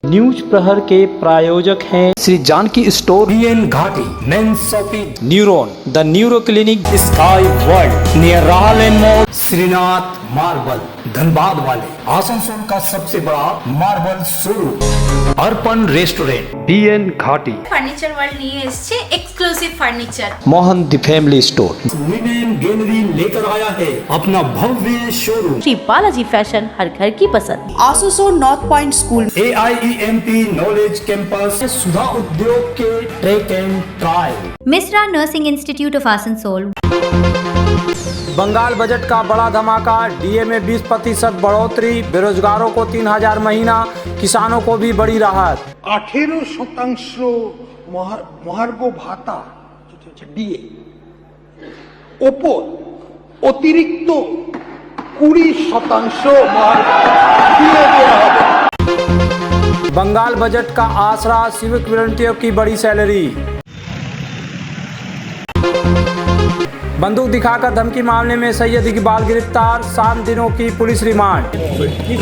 News प्रहर के प्रायोजक हैं Shri Janaki store, BN Ghati, men's office, neuron, the neuro clinic, sky world near Rahal mall, Shrinath marble, Dhanbad वाले, आसनसोल का सबसे बड़ा marble showroom, Arpan restaurant, BN Ghati, furniture world নিয়ে এসেছে exclusive furniture. Mohan the family store, women gallery लेकर आया है अपना भव्य शोरूम, श्री बालाजी फैशन, हर घर की पसंद। Asansol north point school, AIEMP knowledge campus, Sudha Udyog के track and trial, Mishra nursing institute of Asansol. Bengal budget का बड़ा धमाका, डीए में 20% बढ़ोतरी, बेरोजगारों को 3000 महीना, किसानों को भी बड़ी राहत। 18% মহার্ঘ ভাতা যেটা হচ্ছে ডিএ ওপর অতিরিক্ত 20% মহার্ঘ দিয়ে দেওয়া হবে। बंगाल बजट का आसरा, सिविक वॉलंटियर की बड़ी सैलरी। बंदूक दिखाकर धमकी मामले में सैयद इकबाल गिरफ्तार, 7 दिनों की पुलिस रिमांड।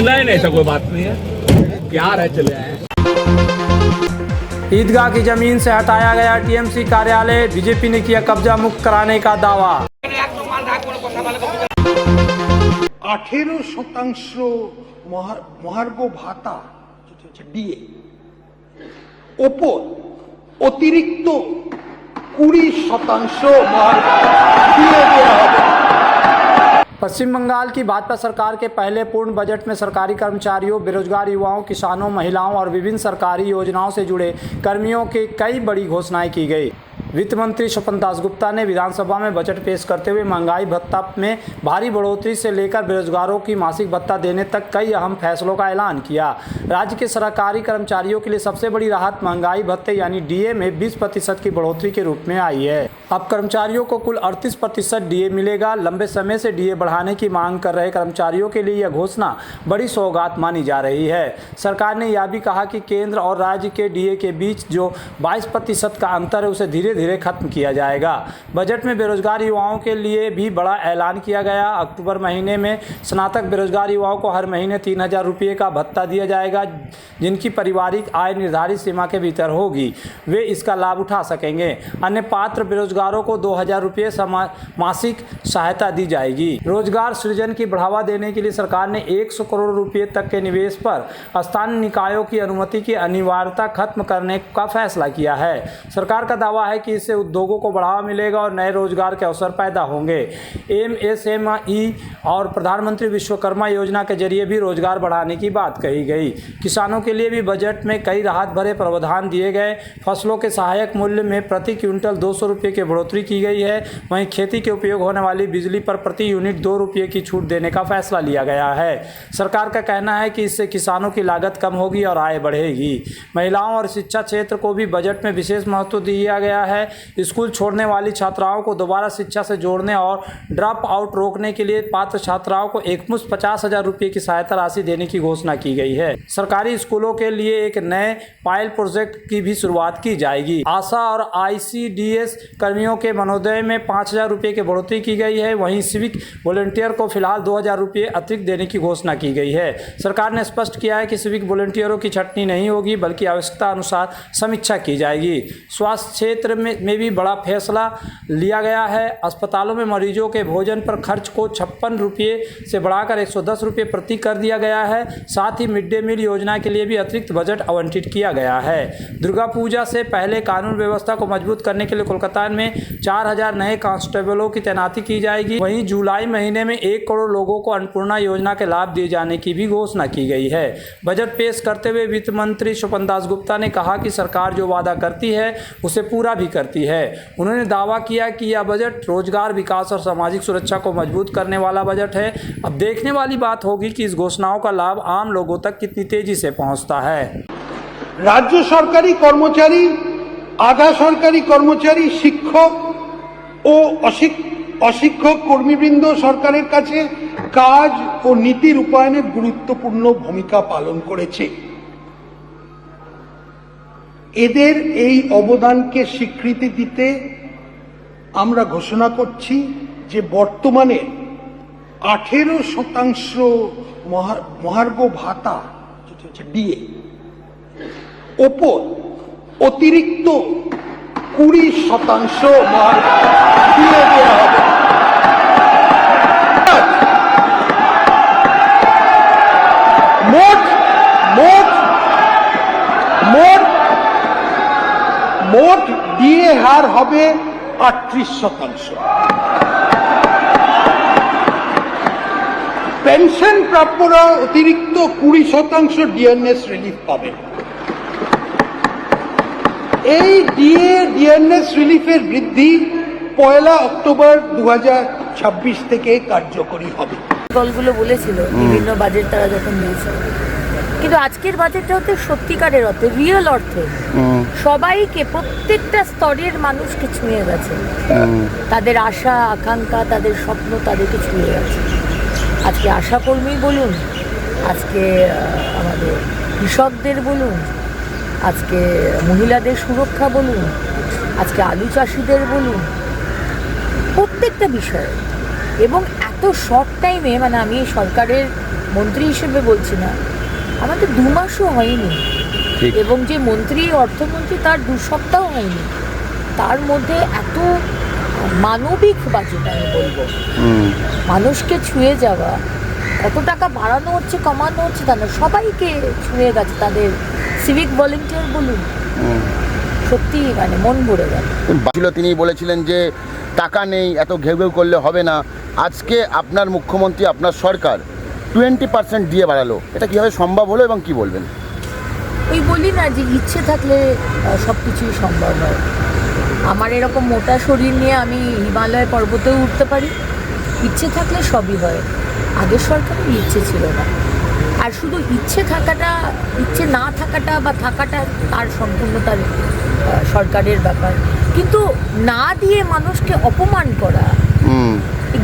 नहीं ऐसा कोई बात नहीं है, प्यार है, चले आए। ईदगाह की जमीन से हटाया गया टीएमसी कार्यालय, बीजेपी ने किया कब्जा मुक्त कराने का दावा। 18% মহার্ঘ ভাতা যেটা হচ্ছে ডিএ ওপর অতিরিক্ত 20% মহার্ঘ দিয়ে দেওয়া হবে। पश्चिम बंगाल की भाजपा सरकार के पहले पूर्ण बजट में सरकारी कर्मचारियों, बेरोजगार युवाओं, किसानों, महिलाओं और विभिन्न सरकारी योजनाओं से जुड़े कर्मियों की कई बड़ी घोषणाएं की गई। वित्त मंत्री स्वपन दासगुप्ता ने विधानसभा में बजट पेश करते हुए महंगाई भत्ता में भारी बढ़ोतरी से लेकर बेरोजगारों की मासिक भत्ता देने तक कई अहम फैसलों का ऐलान किया। राज्य के सरकारी कर्मचारियों के लिए सबसे बड़ी राहत महंगाई भत्ते यानी डीए में 20% की बढ़ोतरी के रूप में आई है। अब कर्मचारियों को कुल 38% डीए मिलेगा। लंबे समय से डीए बढ़ाने की मांग कर रहे कर्मचारियों के लिए यह घोषणा बड़ी सौगात मानी जा रही है। सरकार ने यह भी कहा कि केंद्र और राज्य के डीए के बीच जो 22% का अंतर है उसे धीरे धीरे खत्म किया जाएगा। बजट में बेरोजगार युवाओं के लिए भी बड़ा ऐलान किया गया। अक्टूबर महीने में स्नातक बेरोजगार युवाओं को हर महीने 3000 रुपये का भत्ता दिया जाएगा। जिनकी पारिवारिक आय निर्धारित सीमा के भीतर होगी वे इसका लाभ उठा सकेंगे। अन्य पात्र बेरोजगारों को 2000 रुपये मासिक सहायता दी जाएगी। रोजगार सृजन की बढ़ावा देने के लिए सरकार ने 100 करोड़ रुपये तक के निवेश पर स्थानीय निकायों की अनुमति की अनिवार्यता खत्म करने का फैसला किया है। सरकार का दावा है कि इससे उद्योगों को बढ़ावा मिलेगा और नए रोजगार के अवसर पैदा होंगे। MSME और प्रधानमंत्री विश्वकर्मा योजना के जरिए भी रोजगार बढ़ाने की बात कही गई। किसानों के लिए भी बजट में कई राहत भरे प्रावधान दिए गए। फसलों के सहायक मूल्य में प्रति क्विंटल 200 रुपये की बढ़ोतरी की गई है। वहीं खेती के उपयोग होने वाली बिजली पर प्रति यूनिट 2 रुपये की छूट देने का फैसला लिया गया है। सरकार का कहना है कि इससे किसानों की लागत कम होगी और आय बढ़ेगी। महिलाओं और शिक्षा क्षेत्र को भी बजट में विशेष महत्व दिया गया है। स्कूल छोड़ने वाली छात्राओं को दोबारा शिक्षा से जोड़ने और ड्रॉप आउट रोकने के लिए पात्र छात्राओं को एकमुश्त 50,000 रुपये की सहायता राशि देने की घोषणा की गई है। सरकारी स्कूलों के लिए एक नए पायल प्रोजेक्ट की भी शुरुआत की जाएगी। आशा और ICDS कर्मियों के मनोदय में 5000 रुपये की बढ़ोतरी की गई है। वहीं सिविक वॉलंटियर को फिलहाल 2000 रुपये अतिरिक्त देने की घोषणा की गई है। सरकार ने स्पष्ट किया है कि सिविक वॉलंटियरों की छंटनी नहीं होगी बल्कि आवश्यकता अनुसार समीक्षा की जाएगी। स्वास्थ्य क्षेत्र में भी बड़ा फैसला लिया गया है। अस्पतालों में मरीजों के भोजन पर खर्च को 56 रुपये से बढ़ाकर 110 रुपये प्रति कर दिया गया है। साथ ही मिड डे मील योजना के लिए भी अतिरिक्त बजट आवंटित किया गया है। दुर्गा पूजा से पहले कानून व्यवस्था को मजबूत करने के लिए कोलकाता में 4000 नए कांस्टेबलों की तैनाती की जाएगी। वहीं जुलाई महीने में 1 करोड़ लोगों को अन्नपूर्णा योजना के लाभ दिए जाने की भी घोषणा की गई है। बजट पेश करते हुए वित्त मंत्री स्वपन दासगुप्ता ने कहा कि सरकार जो वादा करती है उसे पूरा भी करती है। उन्होंने दावा किया कि यह बजट रोजगार, विकास और सामाजिक सुरक्षा को मजबूत करने वाला बजट है। अब देखने वाली बात होगी कि इस घोषणाओं का लाभ आम लोगों तक कितनी तेजी से पहुंचता है। রাজ্য সরকারি কর্মচারী, আধা সরকারি কর্মচারী, শিক্ষক ও অশিক্ষক কর্মীবৃন্দ সরকারের কাছে কাজ ও নীতি রূপায়ণে গুরুত্বপূর্ণ ভূমিকা পালন করেছে। এদের এই অবদানকে স্বীকৃতি দিতে আমরা ঘোষণা করছি যে বর্তমানে 18% মহার্ঘ ভাতা যেটা হচ্ছে ডিএ ওপর অতিরিক্ত 20% দিয়ে দেওয়া হবে। মোট ডিএ হার হবে 38%। পেনশন প্রাপ্যরা অতিরিক্ত 20% ডিএনএস রিলিফ পাবে। এই ডিএনএস রিলিফের বৃদ্ধি 1 অক্টোবর 2026 থেকে কার্যকরী হবে। দলগুলো বলেছিল বিভিন্ন বাজেট তারা যখন দিয়েছে, কিন্তু আজকের বাজেটটা হচ্ছে সত্যিকারের অর্থে, রিয়েল অর্থে সবাইকে, প্রত্যেকটা স্তরের মানুষকে ছুঁয়ে গেছে। তাদের আশা আকাঙ্ক্ষা, তাদের স্বপ্ন তাদেরকে ছুঁয়ে গেছে। আজকে আশাকর্মী বলুন, আজকে আমাদের কৃষকদের বলুন, আজকে মহিলাদের সুরক্ষা বলুন, আজকে আলু চাষিদের বলুন, প্রত্যেকটা বিষয়ে। এবং এত শর্ট টাইমে, মানে আমি সরকারের মন্ত্রী হিসেবে বলছি না, আমাদের 2 মাসও হয়নি, এবং যে মন্ত্রী অর্থমন্ত্রী তার 2 সপ্তাহ হয়নি, তার মধ্যে এত মানবিক বাজেট, আমি বলবো মানুষকে ছুঁয়ে যাওয়া। কত টাকা বাড়ানো হচ্ছে কমানো হচ্ছে তা না, সবাইকে ছুঁয়ে গেছে। তাদের সিভিক ভলেন্টিয়ার বলুন, সত্যি মানে মন ভরে গেল। তিনি বলেছিলেন যে টাকা নেই, এত ঘেউ ঘেউ করলে হবে না। আজকে আপনার মুখ্যমন্ত্রী, আপনার সরকার 20% দিয়ে বাড়ালো, এটা কীভাবে সম্ভব হলো এবং কি বলবেন? ওই বলি না যে ইচ্ছে থাকলে সব কিছুই সম্ভব হয়। আমার এরকম মোটা শরীর নিয়ে আমি হিমালয় পর্বতেও উঠতে পারি, ইচ্ছে থাকলে সবই হয়। আগের সরকারের ইচ্ছে ছিল না। আর শুধু ইচ্ছে থাকাটা, ইচ্ছে না থাকাটা বা থাকাটা তার সম্পূর্ণ তার সরকারের ব্যাপার, কিন্তু না দিয়ে মানুষকে অপমান করা,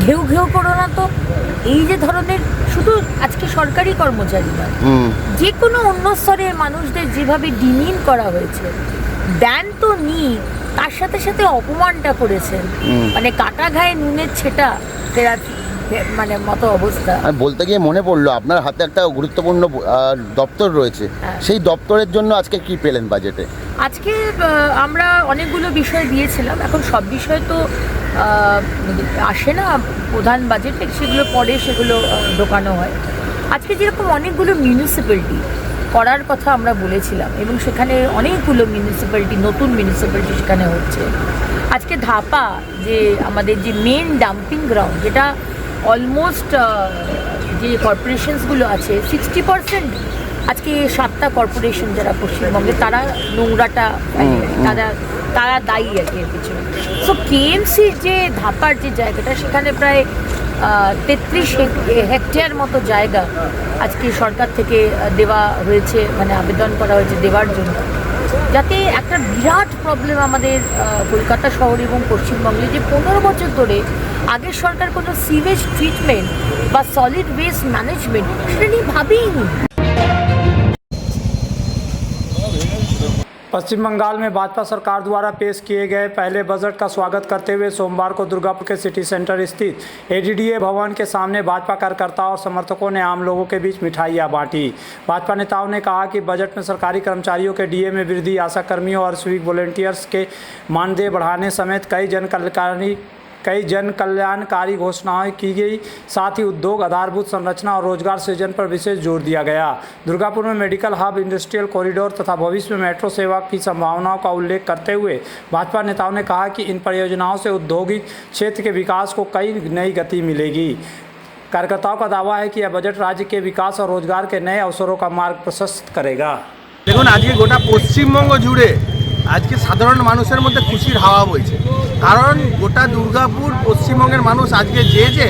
ঘেউ ঘেউ করো না তো। এই যে ধরনের, শুধু আজকে সরকারি কর্মচারী নয়, যে কোনো অন্য স্তরের মানুষদের যেভাবে ডিমিন করা হয়েছে, দেন তো নি, তার সাথে সাথে অপমানটা করেছেন, মানে কাটা ঘায়ে নুনের ছেটা ফেরা মানে মতো অবস্থা। আমি বলতে গিয়ে মনে পড়লো, আপনার হাতে একটা গুরুত্বপূর্ণ দপ্তর রয়েছে, সেই দপ্তরের জন্য আজকে কি পেলেন বাজেটে? আজকে আমরা অনেকগুলো বিষয় দিয়েছিলাম, এখন সব বিষয় তো আসে না প্রধান বাজেটে, সেগুলো পরে সেগুলো ঢোকানো হয়। আজকে যেরকম অনেকগুলো মিউনিসিপ্যালিটি করার কথা আমরা বলেছিলাম, এবং সেখানে অনেকগুলো মিউনিসিপ্যালিটি, নতুন মিউনিসিপ্যালিটি সেখানে হচ্ছে। আজকে ধাপা, যে আমাদের যে মেন ডাম্পিং গ্রাউন্ড, যেটা অলমোস্ট যে কর্পোরেশনসগুলো আছে 60%, আজকে 7টা কর্পোরেশন যারা পশ্চিমবঙ্গে, তারা নোংরাটা তারা দায়ী আর কি এর পিছনে। সো কেএমসির যে ধাপার যে জায়গাটা, সেখানে প্রায় 33 হেক্টর মতো জায়গা আজকে সরকার থেকে দেওয়া হয়েছে, মানে আবেদন করা হয়েছে দেওয়ার জন্য, যাতে একটা বিরাট প্রবলেম আমাদের কলকাতা শহর এবং পশ্চিমবঙ্গে, যে 15 বছর ধরে আগের সরকার কোনো সিভেজ ট্রিটমেন্ট বা সলিড ওয়েস্ট ম্যানেজমেন্ট সেটা নিয়ে ভাবেইনি। पश्चिम बंगाल में भाजपा सरकार द्वारा पेश किए गए पहले बजट का स्वागत करते हुए सोमवार को दुर्गापुर के सिटी सेंटर स्थित एडीडीए भवन के सामने भाजपा कार्यकर्ताओं और समर्थकों ने आम लोगों के बीच मिठाइयाँ बांटी। भाजपा नेताओं ने कहा कि बजट में सरकारी कर्मचारियों के डीए में वृद्धि, आशा कर्मियों और सिविक वॉलंटियर्स के मानदेय बढ़ाने समेत कई जन कल्याणकारी घोषणाएं की गई। साथ ही उद्योग, आधारभूत संरचना और रोजगार सृजन पर विशेष जोर दिया गया। दुर्गापुर में मेडिकल हब, इंडस्ट्रियल कॉरिडोर तथा भविष्य में मेट्रो सेवा की संभावनाओं का उल्लेख करते हुए भाजपा नेताओं ने कहा कि इन परियोजनाओं से औद्योगिक क्षेत्र के विकास को कई नई गति मिलेगी। कार्यकर्ताओं का दावा है कि यह बजट राज्य के विकास और रोजगार के नए अवसरों का मार्ग प्रशस्त करेगा। দেখুন, আজকে গোটা পশ্চিমবঙ্গ জুড়ে আজকে সাধারণ মানুষের মধ্যে খুশির হাওয়া বইছে, কারণ গোটা দুর্গাপুর, পশ্চিমবঙ্গের মানুষ আজকে যে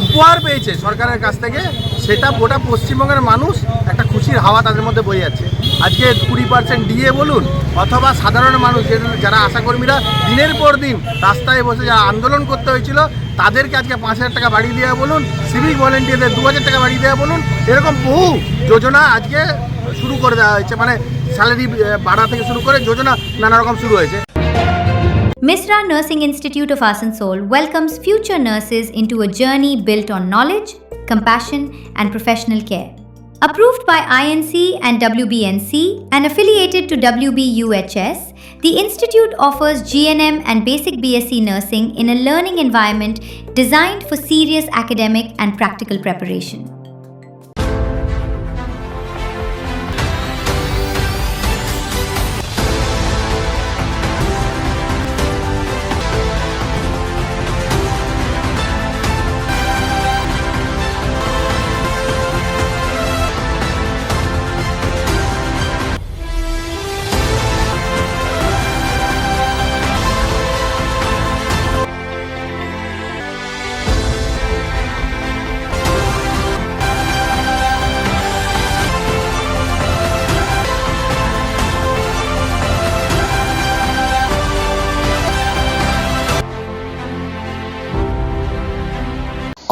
উপহার পেয়েছে সরকারের কাছ থেকে, সেটা গোটা পশ্চিমবঙ্গের মানুষ একটা খুশির হাওয়া তাদের মধ্যে বয়ে যাচ্ছে। আজকে 20% ডিএ বলুন, অথবা সাধারণ মানুষ যারা আশাকর্মীরা দিনের পর দিন রাস্তায় বসে যারা আন্দোলন করতে হয়েছিল, তাদেরকে আজকে 5,000 টাকা বাড়িয়ে দেওয়া বলুন, সিভিক ভলেন্টিয়ারদের 2,000 টাকা বাড়িয়ে দেওয়া বলুন, এরকম বহু যোজনা আজকে শুরু করে দেওয়া হয়েছে। মানে স্যালারি বাড়া থেকে শুরু করে যোজনা নানা রকম শুরু হয়েছে। Misra Nursing Institute of Asansol welcomes future nurses into a journey built on knowledge, compassion, and professional care. Approved by INC and WBNC and affiliated to WBUHS, the institute offers GNM and basic BSc nursing in a learning environment designed for serious academic and practical preparation.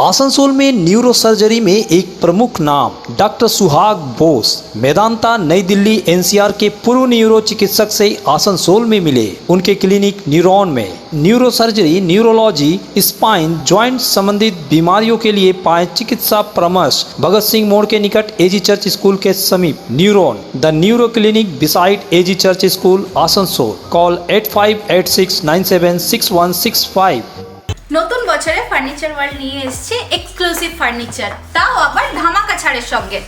Asansol में neuro surgery में एक प्रमुख नाम doctor सुहाग बोस मेदांता नई Delhi NCR के पूर्व neuro चिकित्सक से आसनसोल में मिले। उनके क्लिनिक न्यूरॉन में neuro surgery, neurology, spine, joint संबंधित बीमारियों के लिए पाए चिकित्सा परामर्श। भगत सिंह मोड़ के निकट एजी चर्च स्कूल के समीप neuron the neuro clinic beside AG church school Asansol. Call 8586976165। নতুন বছরে ফার্নিচার ওয়ার্ল্ড নিয়ে এসেছে এক্সক্লুসিভ ফার্নিচার, তাও আবার ধামাকা ছাড়ের সঙ্গে।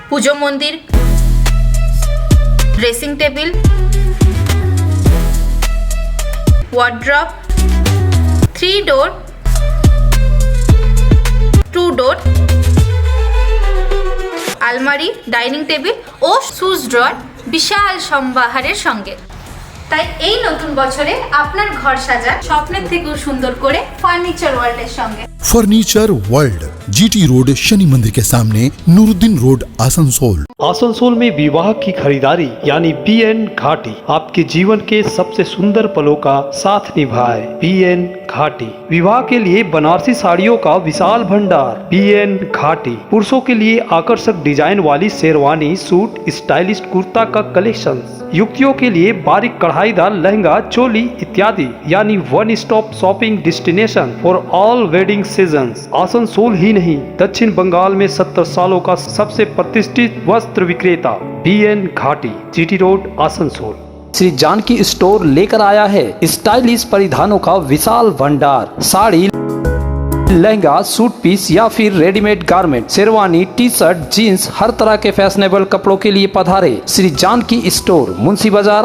পুজো মন্দির, ড্রেসিং টেবিল, ওয়ার্ড্রপ, 3 ডোর, 2 ডোর, আলমারি, ডাইনিং টেবিল ও শুজ ড্রয়ার বিশাল সম্ভারের সঙ্গে। তাই এই নতুন বছরে আপনার ঘর সাজান স্বপ্নের থেকেও সুন্দর করে ফার্নিচার ওয়ার্ল্ডের সঙ্গে। Furniture world, GT road, Shani मंदिर के सामने, नूरुद्दीन रोड, आसनसोल। आसनसोल में विवाह की खरीदारी यानी BN घाटी आपके जीवन के सबसे सुंदर पलों का साथ निभाए। BN घाटी विवाह के लिए बनारसी साड़ियों का विशाल भंडार। BN घाटी पुरुषों के लिए आकर्षक डिजाइन वाली शेरवानी, सूट, स्टाइलिश कुर्ता का कलेक्शन। युवतियों के लिए बारीक कढ़ाईदार लहंगा, चोली इत्यादि यानी one stop shopping destination for all wedding seasons. Asansol ही नहीं, दक्षिण बंगाल में 70 सालों का सबसे प्रतिष्ठित वस्त्र विक्रेता BN Ghati, GT road, Asansol. Shri Janaki store लेकर आया है स्टाइलिश परिधानों का विशाल भंडार। साड़ी, लहंगा, सूट पीस या फिर readymade garment, sherwani, T shirt, jeans, हर तरह के फैशनेबल कपड़ों के लिए पधारे श्री जानकी स्टोर, मुंशी बाजार।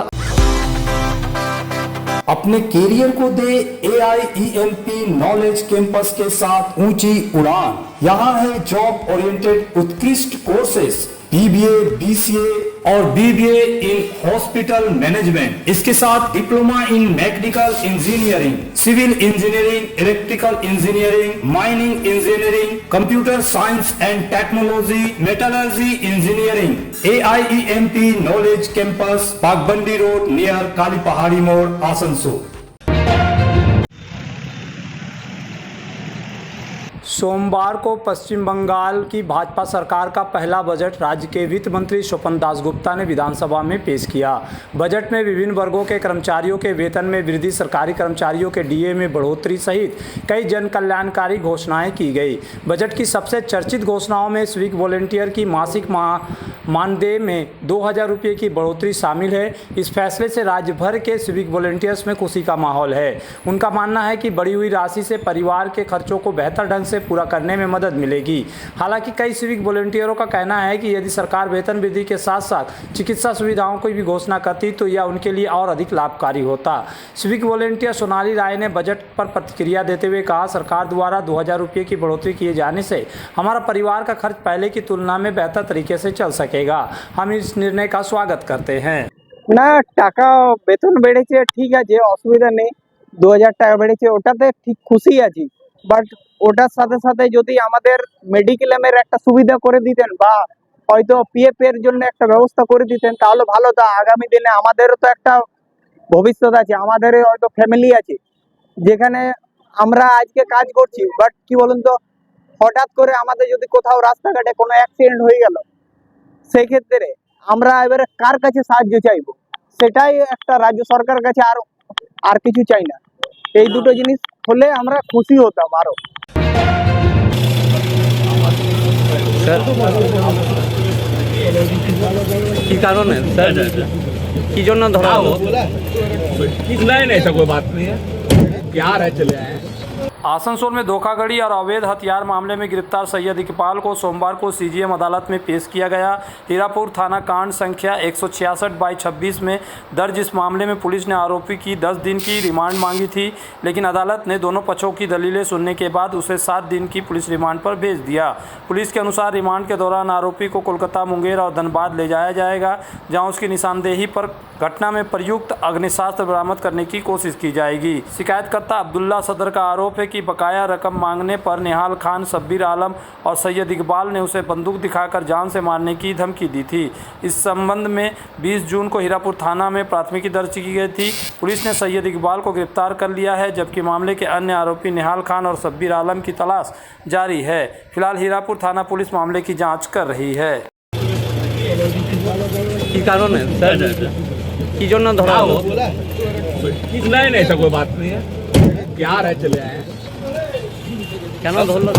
अपने कैरियर को दे AIEMP नॉलेज कैंपस के साथ ऊंची उड़ान। यहाँ है जॉब ओरिएंटेड उत्कृष्ट कोर्सेस BBA, BCA और BBA इन हॉस्पिटल मैनेजमेंट। इसके साथ diploma in mechanical engineering, civil engineering, electrical engineering, mining engineering, computer science and technology, metallurgy engineering. AIEMP knowledge campus, Bagbandi road near Kali Pahari Mor, Asansol. सोमवार को पश्चिम बंगाल की भाजपा सरकार का पहला बजट राज्य के वित्त मंत्री स्वपन दासगुप्ता ने विधानसभा में पेश किया। बजट में विभिन्न वर्गों के कर्मचारियों के वेतन में वृद्धि, सरकारी कर्मचारियों के DA में बढ़ोतरी सहित कई जन कल्याणकारी घोषणाएं की गई। बजट की सबसे चर्चित घोषणाओं में सिविक वॉलंटियर की मासिक मानदेय में 2000 रुपये की बढ़ोतरी शामिल है। इस फैसले से राज्य भर के सिविक वॉलंटियर्स में खुशी का माहौल है। उनका मानना है कि बढ़ी हुई राशि से परिवार के खर्चों को बेहतर ढंग से पूरा करने में मदद मिलेगी। हालांकि कई सिविक वॉलंटियरों का कहना है कि यदि सरकार वेतन वृद्धि के साथ साथ चिकित्सा सुविधाओं की भी घोषणा करती तो यह उनके लिए और अधिक लाभकारी होता। सिविक वॉलंटियर सोनाली राय ने बजट पर प्रतिक्रिया देते हुए कहा, सरकार द्वारा 2000 रुपये की बढ़ोतरी किए जाने से हमारा परिवार का खर्च पहले की तुलना में बेहतर तरीके से चल सकेगा। हम इस निर्णय का स्वागत करते हैं। না টাকা বেতন বেড়েছে ঠিক আছে, অসুবিধা নেই। 2000 টাকা বেড়েছে, ওটাতে ঠিক খুশি আছি। বাট ওটার সাথে সাথে যদি আমাদের মেডিক্লেমের একটা সুবিধা করে দিতেন বা হয়তো PF এর জন্য একটা ব্যবস্থা করে দিতেন তাহলে ভালো হতো। আগামী দিনে আমাদেরও তো একটা ভবিষ্যৎ আছে, আমাদের হয়তো ফ্যামিলি আছে, যেখানে আমরা আজকে কাজ করছি। বাট কি বলুন তো, হঠাৎ করে আমাদের যদি কোথাও রাস্তাঘাটে কোনো অ্যাক্সিডেন্ট হয়ে গেল, সেই ক্ষেত্রে আমরা এবারে কার কাছে সাহায্য চাইবো? সেটাই একটা রাজ্য সরকারের কাছে, আর কিছু চাই না। এই দুটো জিনিস হলে আমরা খুশি হতাম আরো। কি কারণে স্যার কি জন্য ধরা হলো? नहीं ऐसा कोई बात नहीं है, प्यार है, चले आए। आसनसोल में धोखाधड़ी और अवैध हथियार मामले में गिरफ्तार सैयद इकबाल को सोमवार को सीजीएम अदालत में पेश किया गया। हीरापुर थाना कांड संख्या 166/26 में दर्ज इस मामले में पुलिस ने आरोपी की 10 दिन की रिमांड मांगी थी, लेकिन अदालत ने दोनों पक्षों की दलीलें सुनने के बाद उसे 7 दिन की पुलिस रिमांड पर भेज दिया। पुलिस के अनुसार रिमांड के दौरान आरोपी को कोलकाता, मुंगेर और धनबाद ले जाया जाएगा, जहाँ उसकी निशानदेही पर घटना में प्रयुक्त अग्निशास्त्र बरामद करने की कोशिश की जाएगी। शिकायतकर्ता अब्दुल्ला सदर का आरोप है कि बकाया रकम मांगने पर निहाल खान, शब्बीर आलम और सैयद इकबाल ने उसे बंदूक दिखाकर जान से मारने की धमकी दी थी। इस संबंध में 20 जून को हीरापुर थाना में प्राथमिकी दर्ज की गई थी। पुलिस ने सैयद इकबाल को गिरफ्तार कर लिया है, जबकि मामले के अन्य आरोपी निहाल खान और शब्बीर आलम की तलाश जारी है। फिलहाल हीरापुर थाना पुलिस मामले की जाँच कर रही है। কি কারণে স্যার কি জন্য ধরা হলো? नहीं ऐसा कोई बात नहीं है, प्यार है, चले आए। কেন ধরলো?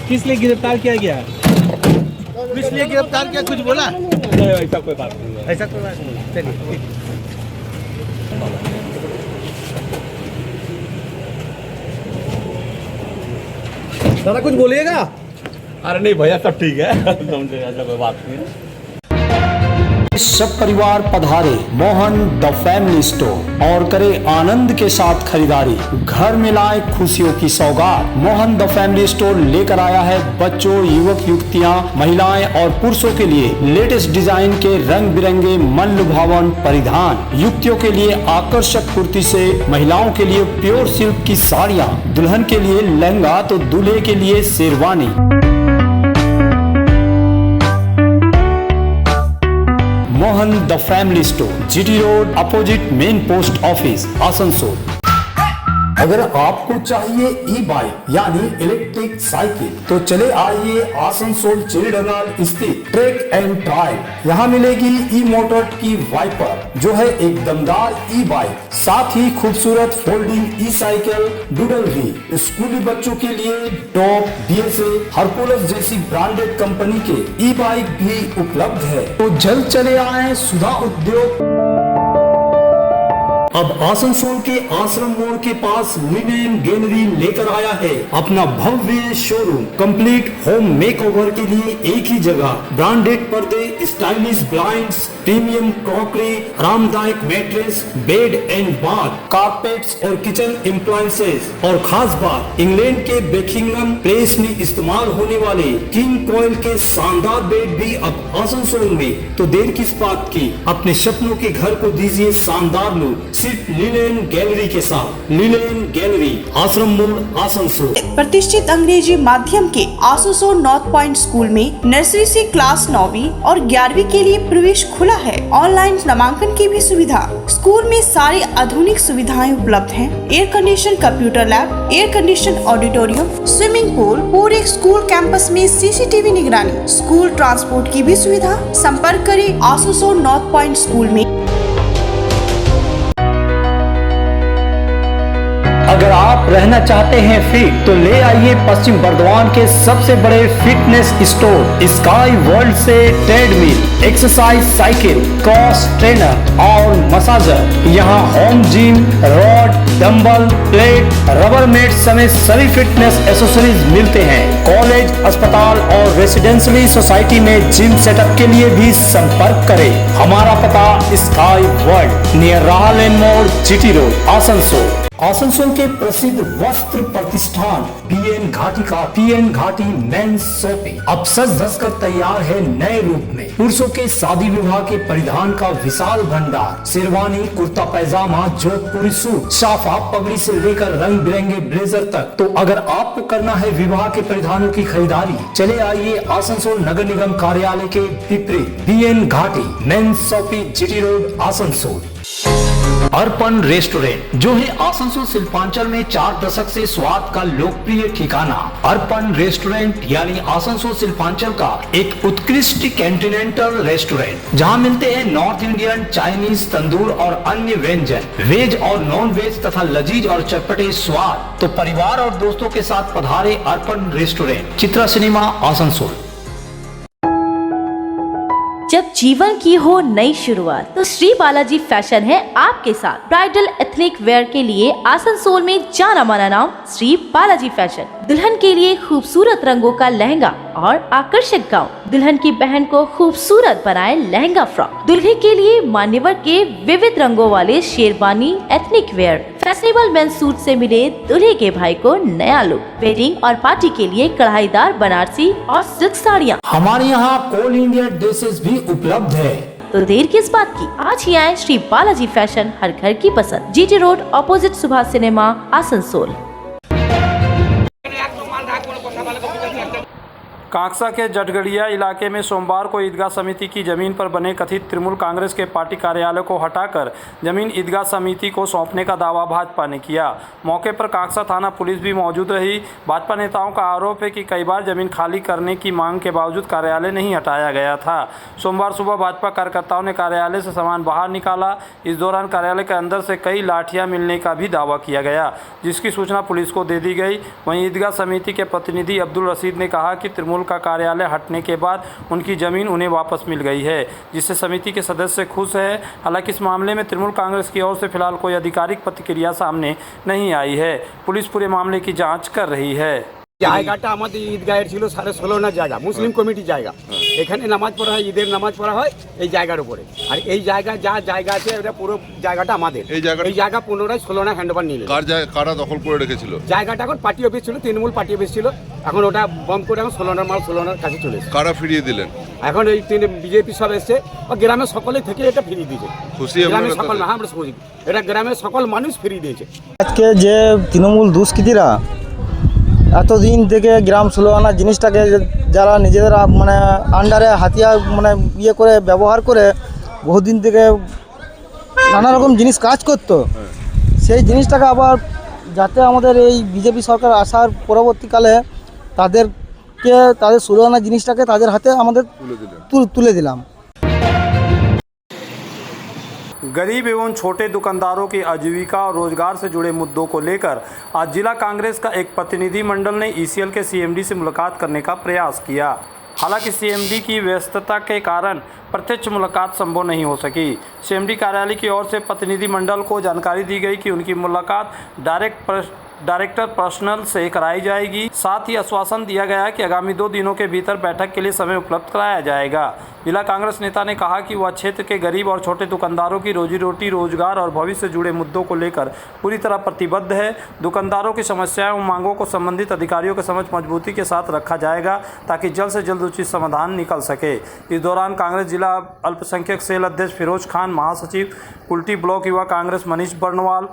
किस लिए गिरफ्तार किया गया? किस लिए गिरफ्तार किया, कुछ बोला? नहीं ऐसा कोई बात नहीं है। ऐसा कोई बात नहीं, चलिए। दादा कुछ बोलिएगा? अरे नहीं भैया, सब ठीक है, समझे, ऐसा कोई बात नहीं है। सब परिवार पधारे मोहन द फैमिली स्टोर और करे आनंद के साथ खरीदारी। घर में लाए खुशियों की सौगात। मोहन द फैमिली स्टोर लेकर आया है बच्चों, युवक युवतियां, महिलाएं और पुरुषों के लिए लेटेस्ट डिजाइन के रंग बिरंगे मन लुभावन परिधान। युवतियों के लिए आकर्षक कुर्ती से महिलाओं के लिए प्योर सिल्क की साड़ियाँ, दुल्हन के लिए लहंगा तो दूल्हे के लिए sherwani. Mohan the family store, GT road, opposite main post office, Asansol. अगर आपको चाहिए ई बाइक यानी इलेक्ट्रिक साइकिल तो चले आइए आसनसोल चिड़डगाल स्थित ट्रैक एंड ड्राइव। यहाँ मिलेगी ई मोटर की वाइपर जो है एक दमदार ई बाइक, साथ ही खूबसूरत फोल्डिंग ई साइकिल, डूडल भी। स्कूली बच्चों के लिए टॉप, BSA, हरकुलस जैसी ब्रांडेड कंपनी के ई बाइक भी उपलब्ध है। तो जल्द चले आए सुधा उद्योग। अब आसनसोल के आश्रम मोड़ के पास लिनेन गैलरी लेकर आया है अपना भव्य शोरूम। कंप्लीट होम मेकओवर के लिए एक ही जगह। ब्रांडेड पर्दे, स्टाइलिश ब्लाइंड्स, प्रीमियम क्रॉकरी, आरामदायक mattress, bed and bath, carpets और किचन एप्लायंसेस। और खास बात, इंग्लैंड के बेकिंगम प्लेस में इस्तेमाल होने वाले किंग कोयल के शानदार बेड भी अब आसनसोल में। तो देर किस बात की, अपने सपनों के घर को दीजिए शानदार लुक सिर्फ लिनेन गैलरी के साथ। लिनेन गैलरी, आश्रम मोड़, आसनसोल। प्रतिष्ठित अंग्रेजी माध्यम के आसनसोल नॉर्थ पॉइंट स्कूल में नर्सरी से क्लास 9वीं और 11वीं के लिए प्रवेश खुला है। ऑनलाइन नामांकन की भी सुविधा। स्कूल में सारी आधुनिक सुविधाएं उपलब्ध हैं। Air condition computer lab, air condition auditorium, swimming pool, पूरे स्कूल कैंपस में CCTV निगरानी, स्कूल ट्रांसपोर्ट की भी सुविधा। संपर्क करें आसनसोल नॉर्थ पॉइंट स्कूल में। अगर आप रहना चाहते हैं फिट तो ले आइए पश्चिम बर्धमान के सबसे बड़े फिटनेस स्टोर स्काई वर्ल्ड से treadmill, exercise cycle, cross trainer और मसाजर। यहाँ home gym, rod, dumbbell, plate, rubber mat समेत सभी फिटनेस एसेसरीज मिलते हैं। कॉलेज, अस्पताल और रेसिडेंशियली सोसाइटी में जिम सेटअप के लिए भी संपर्क करें। हमारा पता स्काई वर्ल्ड, नियर राहलेन मोड़, जीटी रोड, आसनसोल। आसनसोल के प्रसिद्ध वस्त्र प्रतिष्ठान PN घाटी का PN घाटी मेंस शॉपिंग अब सज धज कर तैयार है नए रूप में। पुरुषों के शादी विवाह के परिधान का विशाल भंडार, शेरवानी, कुर्ता पैजामा, जोधपुरी सूट, साफा, पगड़ी से लेकर रंग बिरंगे ब्लेजर तक। तो अगर आपको करना है विवाह के परिधानों की खरीदारी, चले आइए आसनसोल नगर निगम कार्यालय के विपरीत PN Ghati men's shopping, GT road, Asansol. Arpan restaurant जो है आसनसोल शिल्पांचल में 4 दशक से स्वाद का लोकप्रिय ठिकाना। अर्पण रेस्टोरेंट यानी आसनसोल शिल्पांचल का एक उत्कृष्ट कॉन्टिनेंटल रेस्टोरेंट जहां मिलते हैं नॉर्थ इंडियन, चाइनीज, तंदूर और अन्य व्यंजन, वेज और नॉन वेज तथा लजीज और चटपटे स्वाद। तो परिवार और दोस्तों के साथ पधारे अर्पण रेस्टोरेंट, चित्रा सिनेमा, आसनसोल। जब जीवन की हो नई शुरुआत तो श्री बालाजी फैशन है आपके साथ। ब्राइडल एथनिक वेयर के लिए आसनसोल में जाना माना नाम श्री बालाजी फैशन। दुल्हन के लिए खूबसूरत रंगों का लहंगा और आकर्षक गाउन, दुल्हन की बहन को खूबसूरत बनाए लहंगा फ्रॉक, दुल्हे के लिए मान्यवर के विविध रंगों वाले sherwani ethnic wear, fashionable men's suit से मिले दूल्हे के भाई को नया लुक, वेडिंग और पार्टी के लिए कढ़ाईदार बनारसी और सिल्क साड़ियाँ। हमारे यहाँ ऑल इंडिया ड्रेसेस भी उपलब्ध है। तो देर किस बात की, आज ही आए श्री बालाजी फैशन, हर घर की पसंद, GT road opposite Subhash cinema, Asansol. Kangsa के जटगढ़िया इलाके में सोमवार को ईदगाह समिति की जमीन पर बने कथित तृणमूल कांग्रेस के पार्टी कार्यालय को हटाकर जमीन ईदगाह समिति को सौंपने का दावा भाजपा ने किया। मौके पर कांगसा थाना पुलिस भी मौजूद रही। भाजपा नेताओं का आरोप है कि कई बार जमीन खाली करने की मांग के बावजूद कार्यालय नहीं हटाया गया था। सोमवार सुबह भाजपा कार्यकर्ताओं ने कार्यालय से सामान बाहर निकाला। इस दौरान कार्यालय के अंदर से कई लाठियाँ मिलने का भी दावा किया गया, जिसकी सूचना पुलिस को दे दी गई। वहीं ईदगाह समिति के प्रतिनिधि अब्दुल रशीद ने कहा कि तृणमूल का कार्यालय हटने के बाद उनकी जमीन उन्हें वापस मिल गई है, जिससे समिति के सदस्य खुश है। हालांकि इस मामले में तृणमूल कांग्रेस की ओर से फिलहाल कोई आधिकारिक प्रतिक्रिया सामने नहीं आई है। पुलिस पूरे मामले की जांच कर रही है। জায়গাটা আমাদের ঈদগাহের ছিল 16.5 জায়গা, মুসলিম কমিটি জায়গা। এখানে নামাজ পড়া হয়, ঈদের নামাজ পড়া হয় এই জায়গার উপরে। আর এই জায়গা যা জায়গা আছে এটা পুরো জায়গাটা আমাদের। এই জায়গা পুনরায় 16 হ্যান্ডওভার নিল। কারা দখল করে রেখেছিল জায়গাটা? এখন পার্টি অফিস ছিল, তৃণমূল পার্টি অফিস ছিল। এখন ওটা বম করে এখন 16 মাল 16 কাছে চলে এসেছে। কারা ফিরিয়ে দিলেন? এখন এই বিজেপি সব এসছে, গ্রামের সকলে থেকে এটা ফিরিয়ে দিয়েছে। খুশি গ্রামের সকল না, আমরা খুশি। এটা গ্রামের সকল মানুষ ফিরিয়ে দিয়েছে। আজকে যে তৃণমূল দুষ্কৃতীরা এতদিন থেকে গ্রাম 16 আনা জিনিসটাকে যারা নিজেদের মানে আন্ডারে হাতিয়ার মানে ইয়ে করে ব্যবহার করে বহুদিন থেকে নানা রকম জিনিস কাজ করতো, সেই জিনিসটাকে আবার যাতে আমাদের এই বিজেপি সরকার আসার পরবর্তীকালে তাদেরকে তাদের 16 আনা জিনিসটাকে তাদের হাতে আমাদের তুলে দিলাম। गरीब एवं छोटे दुकानदारों की आजीविका और रोजगार से जुड़े मुद्दों को लेकर आज जिला कांग्रेस का एक प्रतिनिधि मंडल ने ईसीएल के सीएमडी से मुलाकात करने का प्रयास किया। हालांकि सीएमडी की व्यस्तता के कारण प्रत्यक्ष मुलाकात संभव नहीं हो सकी। सीएमडी कार्यालय की ओर से प्रतिनिधि मंडल को जानकारी दी गई कि उनकी मुलाकात डायरेक्टर पर्सनल से कराई जाएगी। साथ ही आश्वासन दिया गया कि आगामी 2 दिनों के भीतर बैठक के लिए समय उपलब्ध कराया जाएगा। जिला कांग्रेस नेता ने कहा कि वह क्षेत्र के गरीब और छोटे दुकानदारों की रोजी रोटी, रोजगार और भविष्य से जुड़े मुद्दों को लेकर पूरी तरह प्रतिबद्ध है। दुकानदारों की समस्याओं और मांगों को संबंधित अधिकारियों के समक्ष मजबूती के साथ रखा जाएगा ताकि जल्द से जल्द उचित समाधान निकल सके। इस दौरान कांग्रेस जिला अल्पसंख्यक सेल अध्यक्ष फिरोज खान, महासचिव कुल्टी ब्लॉक युवा कांग्रेस मनीष बर्नवाल,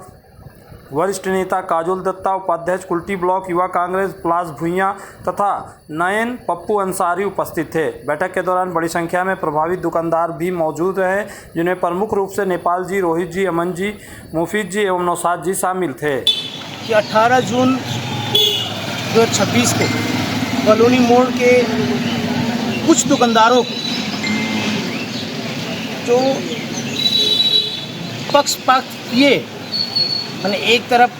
वरिष्ठ नेता काजोल दत्ता, उपाध्यक्ष कुल्टी ब्लॉक युवा कांग्रेस पलाश भुइयां तथा नयन पप्पू अंसारी उपस्थित थे। बैठक के दौरान बड़ी संख्या में प्रभावित दुकानदार भी मौजूद रहे, जिन्हें प्रमुख रूप से नेपाल जी, रोहित जी, अमन जी, मुफीद जी एवं नौसाद जी शामिल थे। कि 18 जून 2026 को कॉलोनी मोड़ के कुछ दुकानदारों को जो पक्षपात किए, मैंने एक तरफ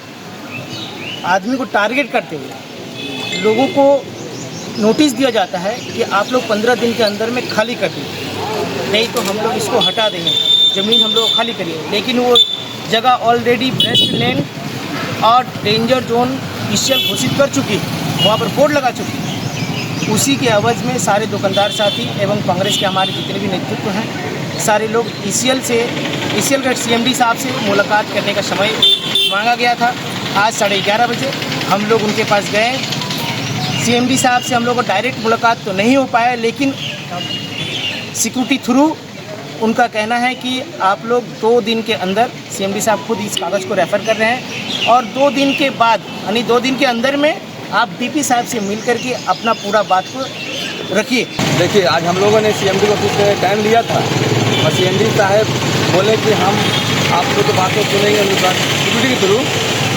आदमी को टारगेट करते हुए लोगों को नोटिस दिया जाता है कि आप लोग 15 दिन के अंदर में खाली कर दीजिए, नहीं तो हम लोग इसको हटा देंगे, ज़मीन हम लोग खाली करिए। लेकिन वो जगह ऑलरेडी ब्रेस्ट लैंड और डेंजर जोन ईसीएल घोषित कर चुकी है, वहाँ पर बोर्ड लगा चुकी है। उसी के एवज में सारे दुकानदार साथी एवं कांग्रेस के हमारे जितने भी नेतृत्व हैं, सारे लोग ईसीएल के सीएमडी साहब से मुलाकात करने का समय मांगा गया था। आज 11:30 बजे हम लोग उनके पास गए। सीएमडी साहब से हम लोग को डायरेक्ट मुलाकात तो नहीं हो पाया, लेकिन सिक्योरिटी थ्रू उनका कहना है कि आप लोग 2 दिन के अंदर, सीएमडी साहब खुद इस कागज़ को रेफ़र कर रहे हैं, और 2 दिन के बाद यानी 2 दिन के अंदर में आप डीपी साहब से मिल कर के अपना पूरा बात को रखिए। देखिए, आज हम लोगों ने सीएमडी ऑफिस में टाइम लिया था और सीएमडी साहब बोले कि हम आप लोग तो बात तो सुनेंगे हम लोग डिप्यूटी के थ्रू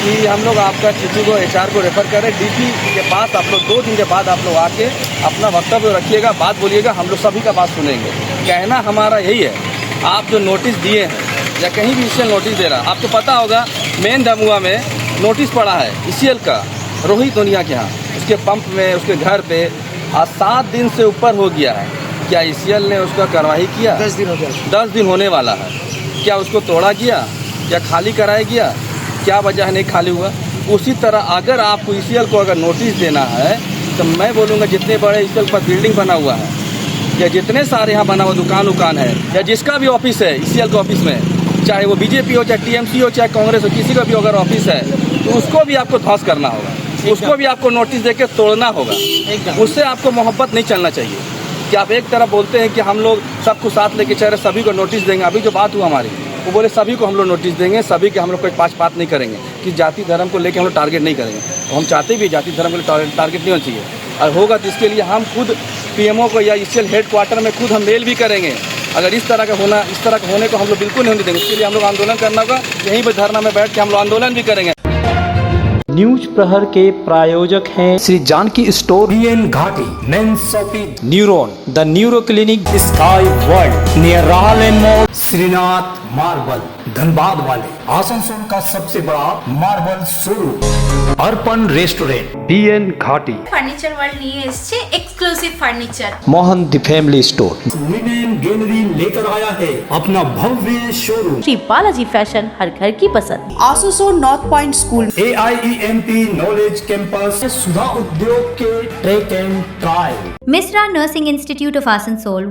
कि हम लोग आपका चिट्ठी को HR को रेफर करें DP के पास। आप लोग 2 दिन के बाद आप लोग आके अपना वक्तव्य रखिएगा, बात बोलिएगा, हम लोग सभी का बात सुनेंगे। कहना हमारा यही है, आप जो नोटिस दिए हैं या कहीं भी ECL नोटिस दे रहा, आपको पता होगा मेन दमुआ में नोटिस पड़ा है ECL का, रोहित दुनिया के यहाँ, उसके पंप में, उसके घर पे आज 7 दिन से ऊपर हो गया है। क्या ECL ने उसका कार्रवाई किया? 10 दिन हो गया। 10 दिन होने वाला है। क्या उसको तोड़ा गया? क्या खाली कराया गया? क्या वजह नहीं खाली हुआ? उसी तरह अगर आपको ECL को अगर नोटिस देना है तो मैं बोलूँगा जितने बड़े ECL पर बिल्डिंग बना हुआ है या जितने सारे यहाँ बना हुआ दुकान है या जिसका भी ऑफिस है ECL के ऑफिस में, चाहे वो BJP हो, चाहे TMC हो, चाहे कांग्रेस हो, किसी का भी अगर ऑफिस है तो उसको भी आपको ध्वस्त करना होगा, उसको भी आपको नोटिस देके तोड़ना होगा। उससे आपको मोहब्बत नहीं चलना चाहिए कि आप एक तरफ बोलते हैं कि हम लोग सबको साथ लेके चल रहे, सभी को नोटिस देंगे। अभी जो बात हुआ हमारी, वो बोले सभी को हम लोग नोटिस देंगे, सभी के हम लोग कोई पाँच नहीं करेंगे कि जाति धर्म को लेकर हम लोग टारगेट नहीं करेंगे। तो हम चाहते भी जाति धर्म को टारगेट नहीं होना चाहिए, और होगा तो इसके लिए हम खुद PMO को या ECL हेडक्वार्टर में खुद हम मेल भी करेंगे। अगर इस तरह का होने को हम लोग बिल्कुल नहीं होने देंगे। उसके लिए हम लोग आंदोलन करना होगा, यहीं पर धरना में बैठ के हम लोग आंदोलन भी करेंगे। न्यूज प्रहर के प्रायोजक हैं Shri Janaki store, BN Ghati, main shopping, neuron, the neuro clinic, sky world near Rahal mall, Shrinath marble, Dhanbad वाले, आसनसोल का सबसे बड़ा marble showroom, Arpan restaurant, BN Ghati, furniture world নিয়ে এসেছে exclusive furniture. Mohan the family store, women gallery लेकर आया है अपना भव्य शोरूम, श्री बालाजी फैशन, हर घर की पसंद। Asansol north point school, AIEMP knowledge campus, Sudha Udyog के track and trial, Misra Nursing Institute of Asansol,